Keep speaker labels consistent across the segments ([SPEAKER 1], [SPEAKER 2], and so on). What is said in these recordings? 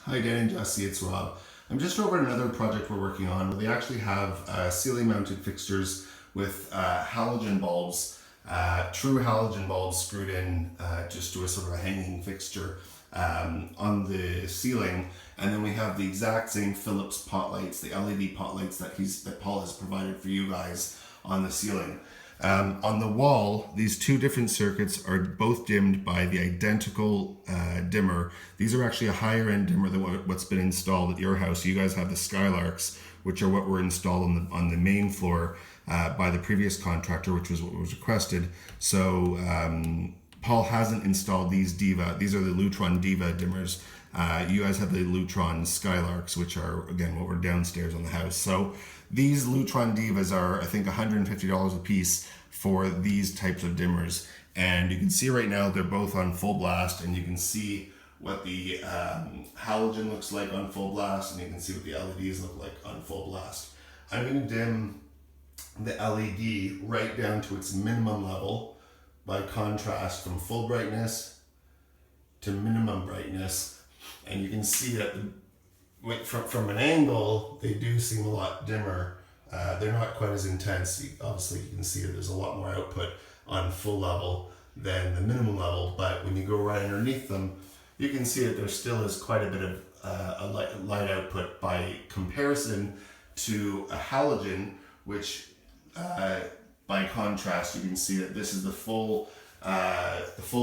[SPEAKER 1] Hi Dan and Jesse, it's Rob. I'm just over at another project we're working on where they actually have ceiling mounted fixtures with halogen bulbs, true halogen bulbs screwed in just to a sort of a hanging fixture on the ceiling. And then we have the exact same Philips pot lights, the LED pot lights that Paul has provided for you guys on the ceiling. On the wall, these two different circuits are both dimmed by the identical dimmer. These are actually a higher end dimmer than what's been installed at your house. You guys have the Skylarks, which are what were installed on the main floor by the previous contractor, which was what was requested. So Paul hasn't installed these Diva. These are the Lutron Diva dimmers. You guys have the Lutron Skylarks, which are, again, what were downstairs on the house. So these Lutron Divas are, I think, $150 a piece for these types of dimmers. And you can see right now they're both on full blast, and you can see what the halogen looks like on full blast, and you can see what the LEDs look like on full blast. I'm going to dim the LED right down to its minimum level by contrast from full brightness to minimum brightness. And you can see that from an angle, they do seem a lot dimmer. They're not quite as intense. Obviously, you can see that there's a lot more output on full level than the minimum level, but when you go right underneath them, you can see that there still is quite a bit of a light output by comparison to a halogen, which by contrast, you can see that this is the full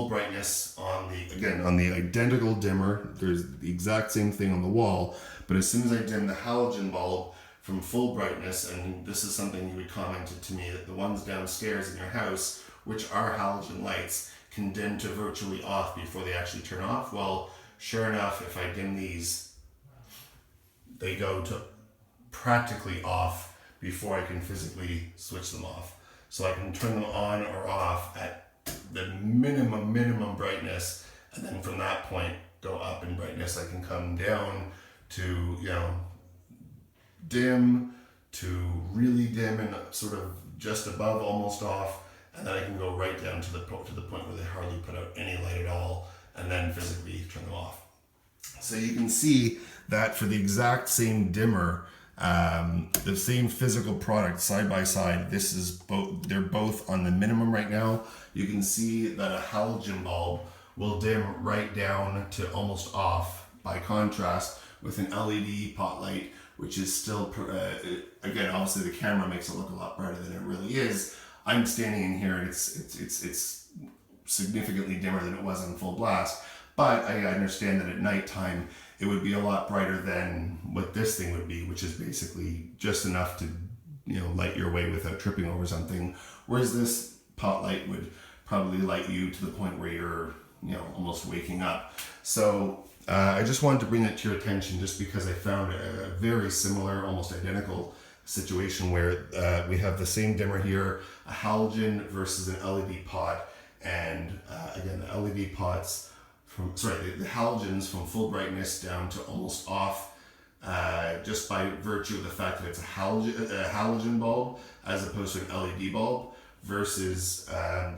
[SPEAKER 1] brightness on the identical dimmer. There's the exact same thing on the wall, but as soon as I dim the halogen bulb from full brightness, and this is something you had commented to me, that the ones downstairs in your house, which are halogen lights, can dim to virtually off before they actually turn off. Well, sure enough, if I dim these, they go to practically off before I can physically switch them off. So I can turn them on or off at the minimum brightness, and then from that point go up in brightness. I can come down to dim to really dim and sort of just above almost off, and then I can go right down to the point where they hardly put out any light at all, and then physically turn them off. So you can see that for the exact same dimmer, the same physical product side by side, they're both on the minimum right now. You can see that a halogen bulb will dim right down to almost off, by contrast with an LED pot light, which is still, again, obviously the camera makes it look a lot brighter than it really is. I'm standing in here and it's significantly dimmer than it was on full blast, but I understand that at nighttime it would be a lot brighter than what this thing would be, which is basically just enough to light your way without tripping over something, whereas this pot light would probably light you to the point where you're almost waking up. So I just wanted to bring that to your attention, just because I found a very similar, almost identical situation where we have the same dimmer here, a halogen versus an LED pot, and again, the LED pots the halogens from full brightness down to almost off, just by virtue of the fact that it's a halogen bulb as opposed to an LED bulb, versus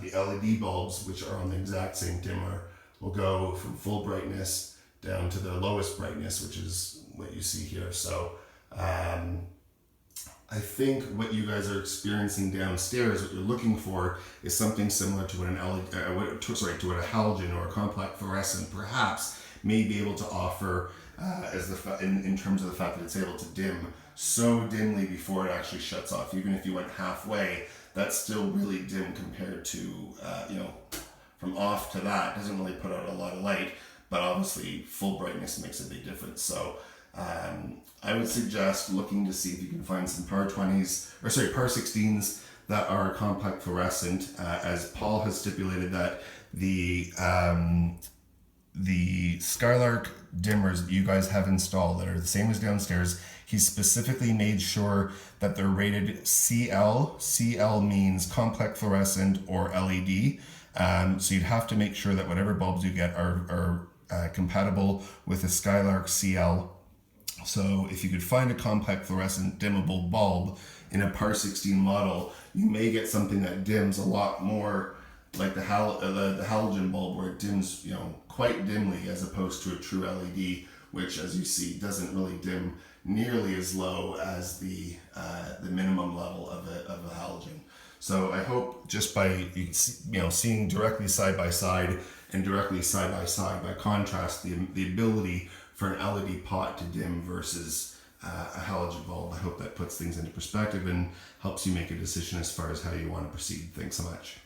[SPEAKER 1] the LED bulbs, which are on the exact same dimmer, will go from full brightness down to the lowest brightness, which is what you see here. So I think what you guys are experiencing downstairs, what you're looking for, is something similar to what what a halogen or a compact fluorescent perhaps may be able to offer, in terms of the fact that it's able to dim so dimly before it actually shuts off. Even if you went halfway, that's still really dim compared to from off to that. It doesn't really put out a lot of light, but obviously full brightness makes a big difference. So I would suggest looking to see if you can find some par 16s that are compact fluorescent, as Paul has stipulated that the Skylark dimmers that you guys have installed that are the same as downstairs, he specifically made sure that they're rated CL. CL means compact fluorescent or LED. So you'd have to make sure that whatever bulbs you get are compatible with a Skylark CL. So if you could find a compact fluorescent dimmable bulb in a par 16 model, you may get something that dims a lot more like the halogen bulb, where it dims quite dimly, as opposed to a true LED, which, as you see, doesn't really dim nearly as low as the minimum level of a halogen. So I hope just by seeing directly side by side and directly side by contrast the ability for an LED pot to dim versus a halogen bulb, I hope that puts things into perspective and helps you make a decision as far as how you want to proceed. Thanks so much.